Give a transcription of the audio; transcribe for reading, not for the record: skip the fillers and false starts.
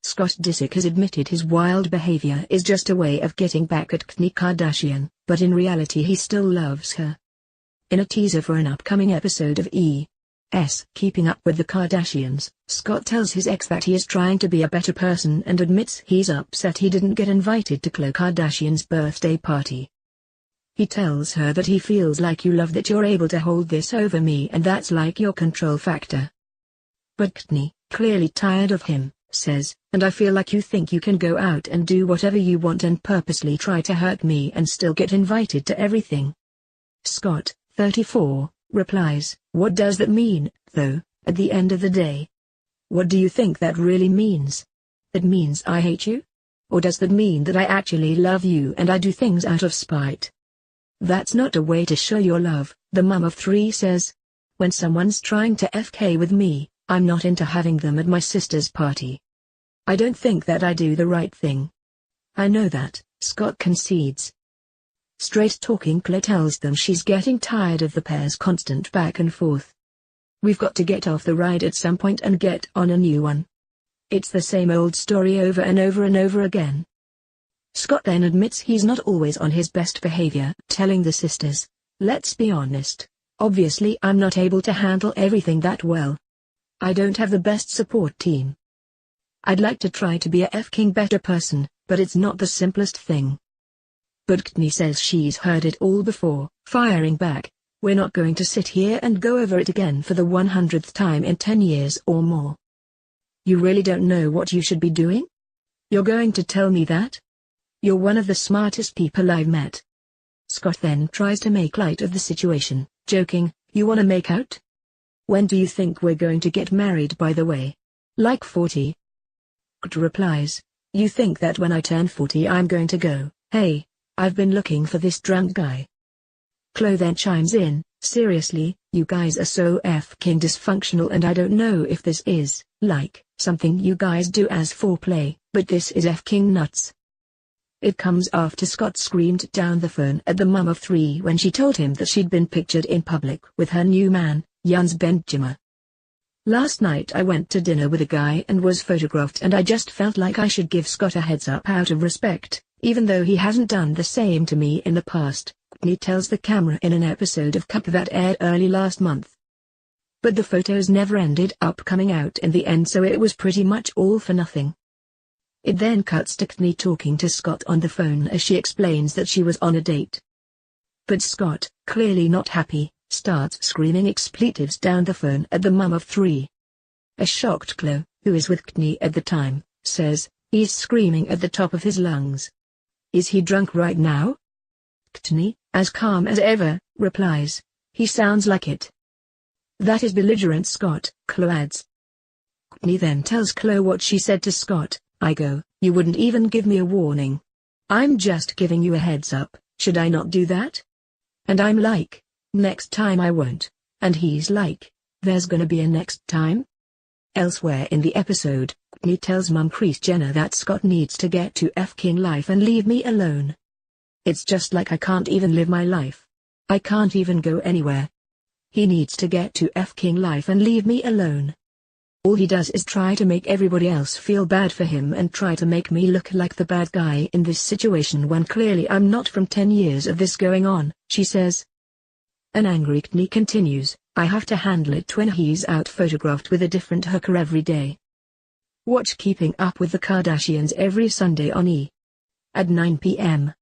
Scott Disick has admitted his wild behavior is just a way of getting back at Kourtney Kardashian, but in reality he still loves her. In a teaser for an upcoming episode of E!'s Keeping Up with the Kardashians, Scott tells his ex that he is trying to be a better person and admits he's upset he didn't get invited to Khloe Kardashian's birthday party. He tells her that he feels like you love that you're able to hold this over me and that's like your control factor. But Kourtney, clearly tired of him, says, and I feel like you think you can go out and do whatever you want and purposely try to hurt me and still get invited to everything. Scott, 34, replies, what does that mean, though, at the end of the day? What do you think that really means? That means I hate you? Or does that mean that I actually love you and I do things out of spite? That's not a way to show your love, the mum of three says. When someone's trying to FK with me, I'm not into having them at my sister's party. I don't think that I do the right thing. I know that, Scott concedes. Straight-talking Khloe tells them she's getting tired of the pair's constant back and forth. We've got to get off the ride at some point and get on a new one. It's the same old story over and over and over again. Scott then admits he's not always on his best behavior, telling the sisters, let's be honest, obviously I'm not able to handle everything that well. I don't have the best support team. I'd like to try to be a f***ing better person, but it's not the simplest thing. But Kourtney says she's heard it all before, firing back, we're not going to sit here and go over it again for the 100th time in 10 years or more. You really don't know what you should be doing? You're going to tell me that? You're one of the smartest people I've met. Scott then tries to make light of the situation, joking, you wanna make out? When do you think we're going to get married, by the way? Like 40? Kourtney replies, you think that when I turn 40 I'm going to go, hey, I've been looking for this drunk guy. Khloe then chimes in, seriously, you guys are so f***ing dysfunctional and I don't know if this is, like, something you guys do as foreplay, but this is f***ing nuts. It comes after Scott screamed down the phone at the mum of three when she told him that she'd been pictured in public with her new man, Jens Benjamin. Last night I went to dinner with a guy and was photographed and I just felt like I should give Scott a heads up out of respect, even though he hasn't done the same to me in the past, Kourtney tells the camera in an episode of Cup that aired early last month. But the photos never ended up coming out in the end, so it was pretty much all for nothing. It then cuts to Kourtney talking to Scott on the phone as she explains that she was on a date. But Scott, clearly not happy, starts screaming expletives down the phone at the mum of three. A shocked Khloe, who is with Kourtney at the time, says, he's screaming at the top of his lungs. Is he drunk right now? Kourtney, as calm as ever, replies, he sounds like it. That is belligerent, Scott, Khloe adds. Kourtney then tells Khloe what she said to Scott, I go, you wouldn't even give me a warning. I'm just giving you a heads up, should I not do that? And I'm like, next time I won't, and he's like, there's gonna be a next time? Elsewhere in the episode, Kourtney tells mum Kris Jenner that Scott needs to get to f***ing life and leave me alone. It's just like I can't even live my life. I can't even go anywhere. He needs to get to f***ing life and leave me alone. All he does is try to make everybody else feel bad for him and try to make me look like the bad guy in this situation when clearly I'm not, from 10 years of this going on, she says. An angry Kourtney continues, I have to handle it when he's out photographed with a different hooker every day. Watch Keeping Up with the Kardashians every Sunday on E! at 9 p.m.